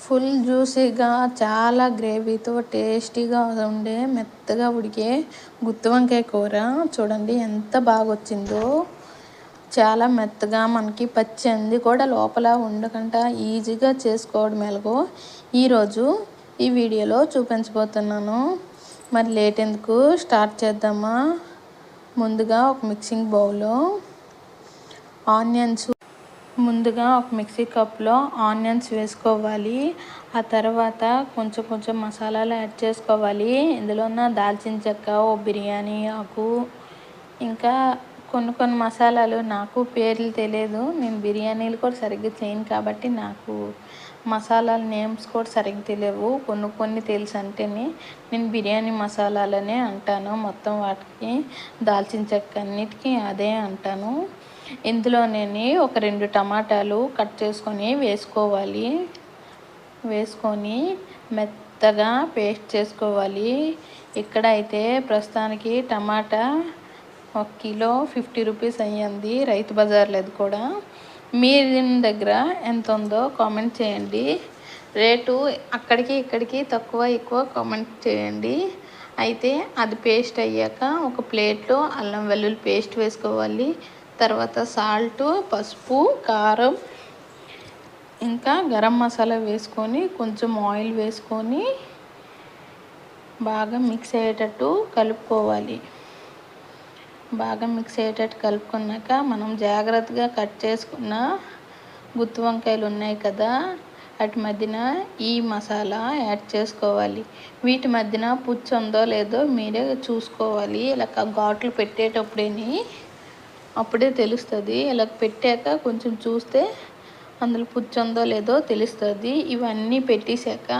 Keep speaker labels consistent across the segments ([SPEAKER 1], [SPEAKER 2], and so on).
[SPEAKER 1] Full జ్యూసీగా చాలా గ్రేవీతో టేస్టీగా ఉండే మెత్తగా ఉడికే గుత్తి వంకాయ కూర చూడండి ఎంత బాగా వచ్చిందో. చాలా మెత్తగా మనకి పచ్చింది కూడా లోపల ఉండకుండా ఈజీగా చేసుకోవడం ఎలాగో ఈరోజు ఈ వీడియోలో చూపించబోతున్నాను. మరి లేట్ ఎందుకు, స్టార్ట్ చేద్దామా. ముందుగా ఒక మిక్సింగ్ బౌల్లో ముందుగా ఒక మిక్సీ కప్లో ఆనియన్స్ వేసుకోవాలి. ఆ తర్వాత కొంచెం కొంచెం మసాలాలు యాడ్ చేసుకోవాలి. ఇందులో ఉన్న దాల్చిన చెక్క, ఓ బిర్యానీ ఆకు, ఇంకా కొన్ని మసాలాలు నాకు పేర్లు తెలియదు. నేను బిర్యానీలు కూడా సరిగ్గా చేయను కాబట్టి నాకు మసాలాల నేమ్స్ కూడా సరిగ్గా తెలియవు. కొన్ని తెలుసు అంటేనే నేను బిర్యానీ మసాలాలనే అంటాను. మొత్తం వాటికి దాల్చిన చెక్క అన్నిటికీ అదే అంటాను. ఇందులో నేను ఒక 2 టమాటాలు కట్ చేసుకొని వేసుకొని మెత్తగా పేస్ట్ చేసుకోవాలి. ఇక్కడైతే ప్రస్తుతానికి టమాటా 1 కిలో 50 రూపీస్ అయ్యింది, రైతు బజార్లో. అది కూడా మీ దగ్గర ఎంత ఉందో కామెంట్ చేయండి. రేటు అక్కడికి ఇక్కడికి తక్కువ ఎక్కువ కామెంట్ చేయండి. అయితే అది పేస్ట్ అయ్యాక ఒక ప్లేట్లో అల్లం వెల్లుల్లి పేస్ట్ వేసుకోవాలి. తర్వాత సాల్ట్, పసుపు, కారం, ఇంకా గరం మసాలా వేసుకొని కొంచెం ఆయిల్ వేసుకొని బాగా మిక్స్ అయ్యేటట్టు కలుపుకోవాలి. బాగా మిక్స్ అయ్యేటట్టు కలుపుకున్నాక మనం జాగ్రత్తగా కట్ చేసుకున్న గుత్తి వంకాయలు ఉన్నాయి కదా, వాటి మధ్యన ఈ మసాలా యాడ్ చేసుకోవాలి. వీటి మధ్యన పుచ్చు ఉందో లేదో మీరే చూసుకోవాలి. ఇలా ఘాట్లు అప్పుడే తెలుస్తుంది. ఇలా పెట్టాక కొంచెం చూస్తే అందులో పుచ్చు ఉందో లేదో తెలుస్తుంది. ఇవన్నీ పెట్టేశాక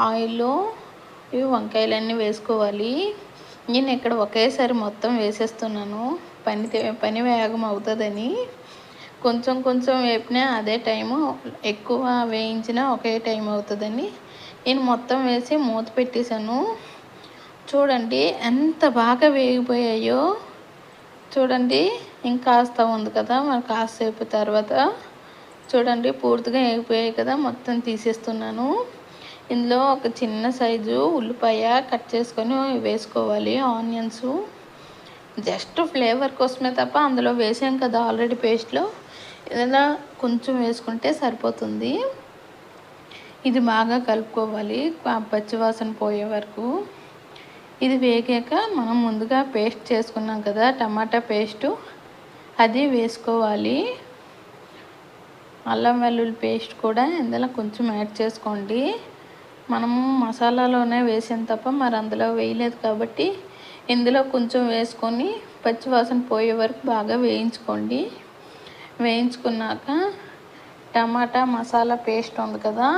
[SPEAKER 1] ఆయిల్లో ఈ వంకాయలన్నీ వేసుకోవాలి. నేను ఇక్కడ ఒకేసారి మొత్తం వేసేస్తున్నాను, పని వేగం అవుతుందని. కొంచెం వేపినా అదే టైము, ఎక్కువ వేయించినా ఒకే టైం అవుతుందని నేను మొత్తం వేసి మూత పెట్టేశాను. చూడండి ఎంత బాగా వేగిపోయాయో. చూడండి ఇంకాస్త ఉంది కదా, మరి కాసేపు తర్వాత చూడండి పూర్తిగా వేగిపోయాయి కదా, మొత్తం తీసేస్తున్నాను. ఇందులో ఒక చిన్న సైజు ఉల్లిపాయ కట్ చేసుకొని వేసుకోవాలి. ఆనియన్స్ జస్ట్ ఫ్లేవర్ కోసమే తప్ప అందులో వేసాం కదా ఆల్రెడీ పేస్ట్లో, ఏదైనా కొంచెం వేసుకుంటే సరిపోతుంది. ఇది బాగా కలుపుకోవాలి పచ్చివాసన పోయే వరకు. ఇది వేగాక మనం ముందుగా పేస్ట్ చేసుకున్నాం కదా టమాటా పేస్టు, అది వేసుకోవాలి. అల్లం వెల్లుల్లి పేస్ట్ కూడా ఇందులో కొంచెం యాడ్ చేసుకోండి. మనము మసాలాలోనే వేసాం తప్ప మరి అందులో వేయలేదు కాబట్టి ఇందులో కొంచెం వేసుకొని పచ్చివాసన పోయే వరకు బాగా వేయించుకోండి. వేయించుకున్నాక టమాటా మసాలా పేస్ట్ ఉంది కదా,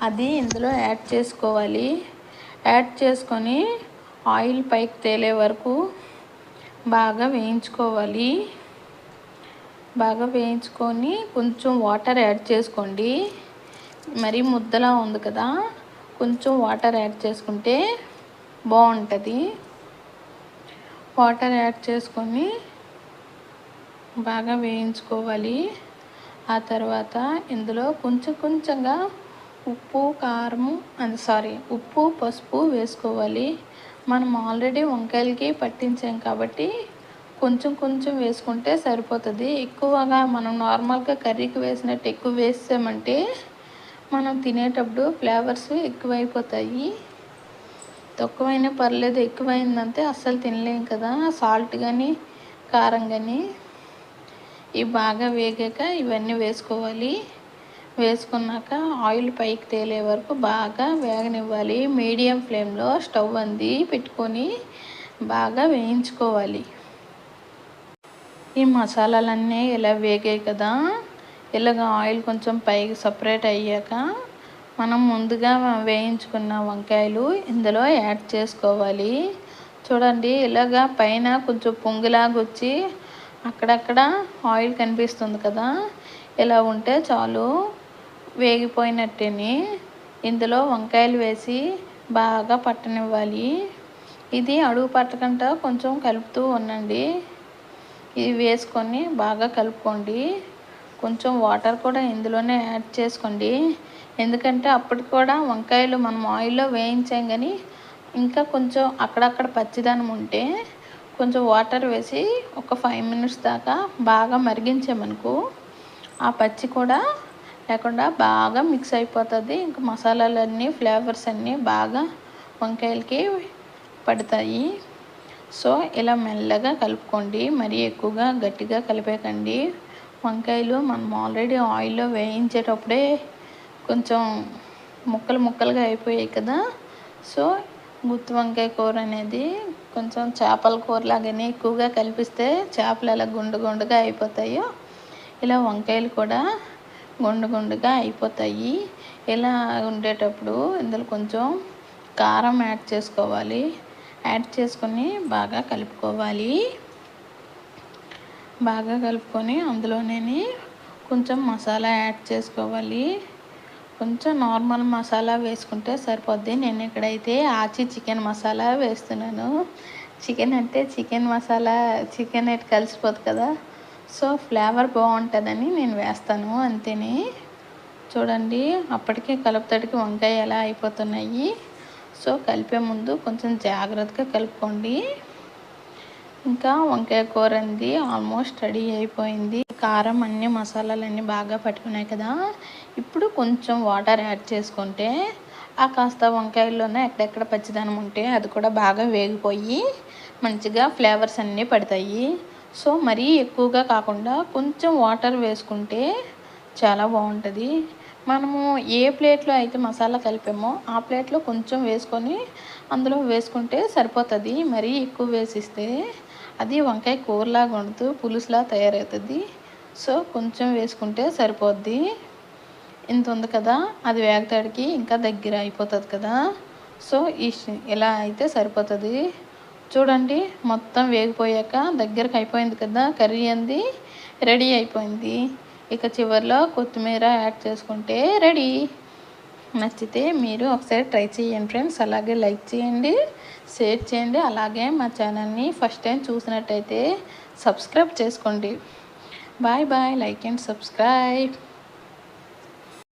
[SPEAKER 1] అది ఇందులో యాడ్ చేసుకోవాలి. యాడ్ చేసుకొని ఆయిల్ పైకి తేలే వరకు బాగా వేయించుకోవాలి. బాగా వేయించుకొని కొంచెం వాటర్ యాడ్ చేసుకోండి. మరీ ముద్దలా ఉంది కదా, కొంచెం వాటర్ యాడ్ చేసుకుంటే బాగుంటుంది. వాటర్ యాడ్ చేసుకొని బాగా వేయించుకోవాలి. ఆ తర్వాత ఇందులో కొంచెంగా ఉప్పు పసుపు వేసుకోవాలి. మనం ఆల్రెడీ వంకాయలకి పట్టించాం కాబట్టి కొంచెం వేసుకుంటే సరిపోతుంది. ఎక్కువగా మనం నార్మల్గా కర్రీకి వేసినట్టు ఎక్కువ వేసామంటే మనం తినేటప్పుడు ఫ్లేవర్స్ ఎక్కువైపోతాయి. తక్కువైనా పర్లేదు, ఎక్కువైందంటే అస్సలు తినలేం కదా, సాల్ట్ కానీ కారం కానీ. ఇవి బాగా వేగాక ఇవన్నీ వేసుకోవాలి. వేసుకున్నాక ఆయిల్ పైకి తేలే వరకు బాగా వేగనివ్వాలి. మీడియం ఫ్లేమ్లో స్టవ్ పెట్టుకొని బాగా వేయించుకోవాలి. ఈ మసాలాలన్నీ ఇలా వేగాయి కదా, ఇలాగ ఆయిల్ కొంచెం పైకి సపరేట్ అయ్యాక మనం ముందుగా వేయించుకున్న వంకాయలు ఇందులో యాడ్ చేసుకోవాలి. చూడండి ఇలాగా పైన కొంచెం పొంగులాగా వచ్చి అక్కడక్కడ ఆయిల్ కనిపిస్తుంది కదా, ఇలా ఉంటే చాలు, వేగిపోయినట్టేని. ఇందులో వంకాయలు వేసి బాగా పట్టనివ్వాలి. ఇది అడుగు పట్టకుండా కొంచెం కలుపుతూ ఉండండి. ఇది వేసుకొని బాగా కలుపుకోండి. కొంచెం వాటర్ కూడా ఇందులోనే యాడ్ చేసుకోండి. ఎందుకంటే అప్పటికి కూడా వంకాయలు మనం ఆయిల్లో వేయించాం కానీ ఇంకా కొంచెం అక్కడక్కడ పచ్చిదనం ఉంటే కొంచెం వాటర్ వేసి ఒక 5 మినిట్స్ దాకా బాగా మరిగించామనుకో ఆ పచ్చి కూడా లేకుండా బాగా మిక్స్ అయిపోతుంది. ఇంకా మసాలాలన్నీ ఫ్లేవర్స్ అన్నీ బాగా వంకాయలకి పడతాయి. సో ఇలా మెల్లగా కలుపుకోండి, మరీ ఎక్కువగా గట్టిగా కలిపేకండి. వంకాయలు మనం ఆల్రెడీ ఆయిల్లో వేయించేటప్పుడే కొంచెం ముక్కలు ముక్కలుగా అయిపోయాయి కదా. సో గుత్తి వంకాయ కూర అనేది కొంచెం చేపల కూర లాగానే ఎక్కువగా కలిపిస్తే చేపలు ఎలా గుండు గుండుగా అయిపోతాయో ఇలా వంకాయలు కూడా గుండు గుండుగా అయిపోతాయి. ఇలా ఉండేటప్పుడు ఇందులో కొంచెం కారం యాడ్ చేసుకోవాలి. యాడ్ చేసుకొని బాగా కలుపుకోవాలి. బాగా కలుపుకొని అందులోనే కొంచెం మసాలా యాడ్ చేసుకోవాలి. కొంచెం నార్మల్ మసాలా వేసుకుంటే సరిపోద్ది. నేను ఇక్కడైతే ఆచి చికెన్ మసాలా వేస్తున్నాను. చికెన్ అంటే చికెన్ మసాలా చికెన్ అయితే కలిసిపోతుంది కదా. సో ఫ్లేవర్ బాగుంటుందని నేను వేస్తాను అంతేని. చూడండి అప్పటికే కలుపుతడికి వంకాయ ఎలా అయిపోతున్నాయి. సో కలిపే ముందు కొంచెం జాగ్రత్తగా కలుపుకోండి. ఇంకా వంకాయ కూర అనేది ఆల్మోస్ట్ రెడీ అయిపోయింది. కారం అన్ని మసాలాలన్నీ బాగా పట్టుకున్నాయి కదా. ఇప్పుడు కొంచెం వాటర్ యాడ్ చేసుకుంటే ఆ కాస్త వంకాయల్లోనే ఎక్కడెక్కడ పచ్చిదనం ఉంటే అది కూడా బాగా వేగిపోయి మంచిగా ఫ్లేవర్స్ అన్నీ పడతాయి. సో మరీ ఎక్కువగా కాకుండా కొంచెం వాటర్ వేసుకుంటే చాలా బాగుంటుంది. మనము ఏ ప్లేట్లో అయితే మసాలా కలిపామో ఆ ప్లేట్లో కొంచెం వేసుకొని అందులో వేసుకుంటే సరిపోతుంది. మరీ ఎక్కువ వేసిస్తే అది వంకాయ కూరలాగా వండుతూ పులుసులా తయారవుతుంది. సో కొంచెం వేసుకుంటే సరిపోద్ది. ఇంత ఉంది కదా, అది వేగతాడికి ఇంకా దగ్గర అయిపోతుంది కదా. సో ఇలా అయితే సరిపోతుంది. చూడండి మొత్తం వేగిపోయాక దగ్గరకు అయిపోయింది కదా, కర్రీ అంది రెడీ అయిపోయింది. ఇక చివరిలో కొత్తిమీర యాడ్ చేసుకుంటే రెడీ. నచ్చితే మీరు ఒకసారి ట్రై చేయండి ఫ్రెండ్స్. అలాగే లైక్ చేయండి, షేర్ చేయండి. అలాగే మా ఛానల్ని ఫస్ట్ టైం చూసినట్టయితే సబ్స్క్రైబ్ చేసుకోండి. Bye bye. Like and subscribe.